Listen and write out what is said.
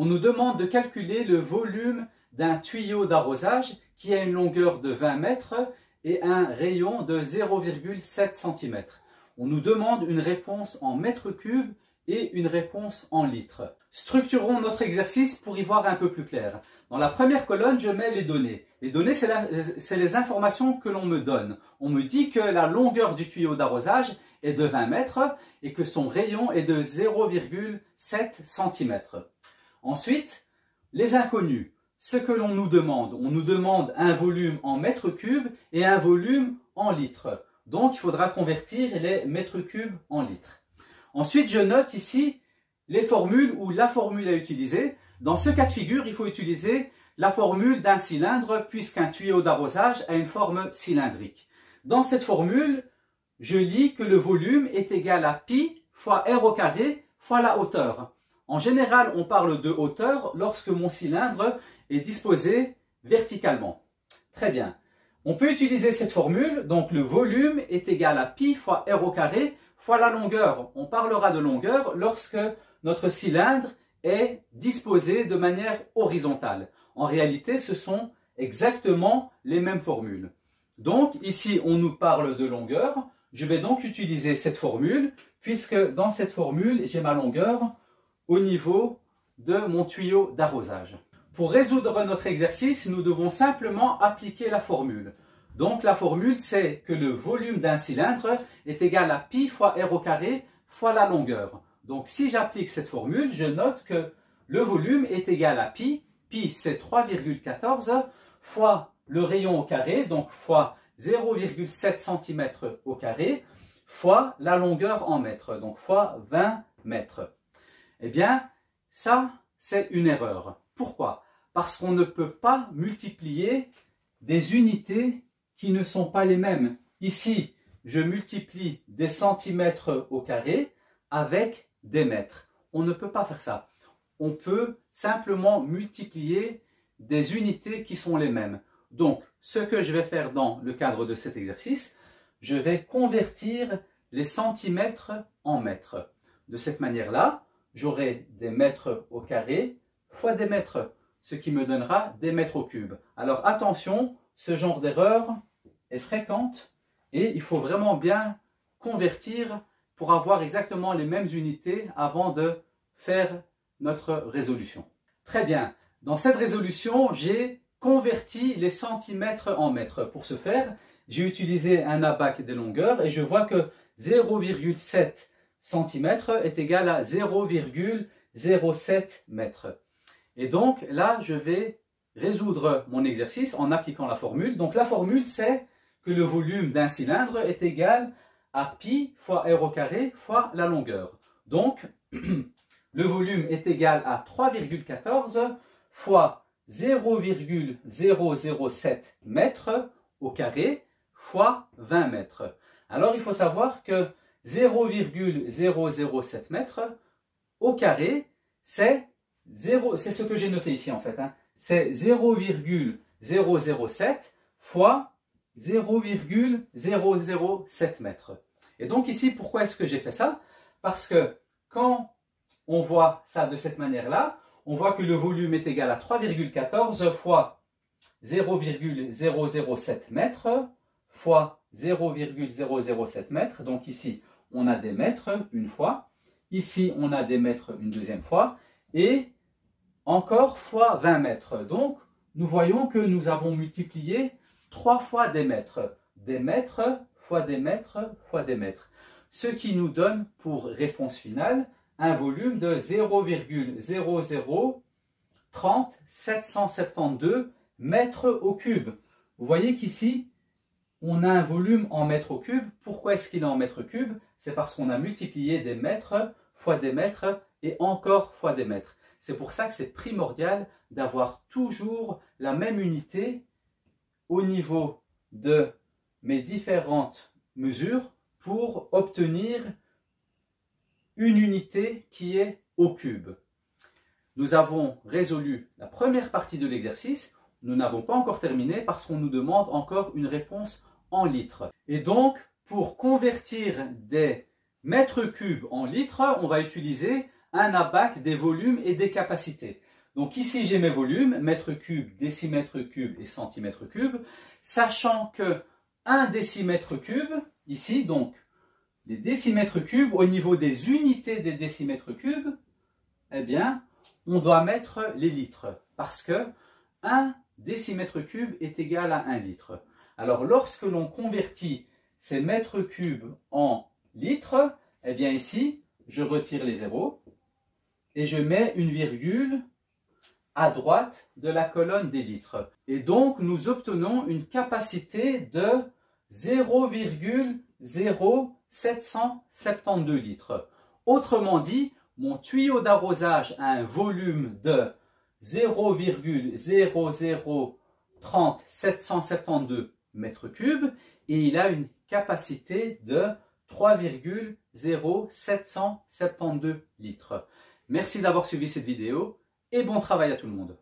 On nous demande de calculer le volume d'un tuyau d'arrosage qui a une longueur de 20 mètres et un rayon de 0,7 cm. On nous demande une réponse en mètres cubes et une réponse en litres. Structurons notre exercice pour y voir un peu plus clair. Dans la première colonne, je mets les données. Les données, c'est les informations que l'on me donne. On me dit que la longueur du tuyau d'arrosage est de 20 mètres et que son rayon est de 0,7 cm. Ensuite, les inconnus. Ce que l'on nous demande, on nous demande un volume en mètres cubes et un volume en litres. Donc, il faudra convertir les mètres cubes en litres. Ensuite, je note ici les formules ou la formule à utiliser. Dans ce cas de figure, il faut utiliser la formule d'un cylindre puisqu'un tuyau d'arrosage a une forme cylindrique. Dans cette formule, je lis que le volume est égal à pi fois r au carré fois la hauteur. En général, on parle de hauteur lorsque mon cylindre est disposé verticalement. Très bien. On peut utiliser cette formule, donc le volume est égal à pi fois r au carré fois la longueur. On parlera de longueur lorsque notre cylindre est disposé de manière horizontale. En réalité, ce sont exactement les mêmes formules. Donc, ici, on nous parle de longueur. Je vais donc utiliser cette formule, puisque dans cette formule, j'ai ma longueur au niveau de mon tuyau d'arrosage. Pour résoudre notre exercice, nous devons simplement appliquer la formule. Donc, la formule, c'est que le volume d'un cylindre est égal à pi fois r au carré fois la longueur. Donc, si j'applique cette formule, je note que le volume est égal à pi. Pi, c'est 3,14 fois le rayon au carré, donc fois 0,7 cm au carré, fois la longueur en mètres, donc fois 20 mètres. Eh bien, ça, c'est une erreur. Pourquoi? Parce qu'on ne peut pas multiplier des unités qui ne sont pas les mêmes. Ici, je multiplie des centimètres au carré avec des mètres. On ne peut pas faire ça. On peut simplement multiplier des unités qui sont les mêmes. Donc, ce que je vais faire dans le cadre de cet exercice, je vais convertir les centimètres en mètres. De cette manière-là, j'aurai des mètres au carré fois des mètres, ce qui me donnera des mètres au cube. Alors attention, ce genre d'erreur est fréquente et il faut vraiment bien convertir pour avoir exactement les mêmes unités avant de faire notre résolution. Très bien, dans cette résolution, j'ai converti les centimètres en mètres. Pour ce faire, j'ai utilisé un abac des longueurs et je vois que 0,7 cm est égal à 0,07 mètres. Et donc là, je vais résoudre mon exercice en appliquant la formule. Donc la formule, c'est que le volume d'un cylindre est égal à pi fois r au carré fois la longueur. Donc, le volume est égal à 3,14 fois 0,007 mètres au carré fois 20 mètres. Alors, il faut savoir que 0,007 mètres au carré, c'est ce que j'ai noté ici en fait. C'est 0,007 fois 0,007 mètres. Et donc ici, pourquoi est-ce que j'ai fait ça? Parce que quand on voit ça de cette manière-là, on voit que le volume est égal à 3,14 fois 0,007 mètres fois 0,007 mètres. Donc ici, on a des mètres une fois. Ici, on a des mètres une deuxième fois. Et encore fois 20 mètres. Donc, nous voyons que nous avons multiplié 3 fois des mètres. Des mètres fois des mètres fois des mètres. Ce qui nous donne pour réponse finale un volume de 0,0030772 mètres au cube. Vous voyez qu'ici, on a un volume en mètres au cube. Pourquoi est-ce qu'il est en mètres cubes? C'est parce qu'on a multiplié des mètres fois des mètres et encore fois des mètres. C'est pour ça que c'est primordial d'avoir toujours la même unité au niveau de mes différentes mesures pour obtenir une unité qui est au cube. Nous avons résolu la première partie de l'exercice. Nous n'avons pas encore terminé parce qu'on nous demande encore une réponse en litres. Et donc, pour convertir des mètres cubes en litres, on va utiliser un abac des volumes et des capacités. Donc ici, j'ai mes volumes, mètres cubes, décimètres cubes et centimètres cubes, sachant que 1 décimètre cube, ici, donc, les décimètres cubes, au niveau des unités des décimètres cubes, eh bien, on doit mettre les litres, parce que 1 décimètre cube est égal à 1 litre. Alors, lorsque l'on convertit ces mètres cubes en litres, eh bien ici, je retire les zéros et je mets une virgule à droite de la colonne des litres. Et donc, nous obtenons une capacité de 0,0772 litres. Autrement dit, mon tuyau d'arrosage a un volume de 0,0030772 mètres cubes et il a une capacité de 3,0772 litres. Merci d'avoir suivi cette vidéo et bon travail à tout le monde.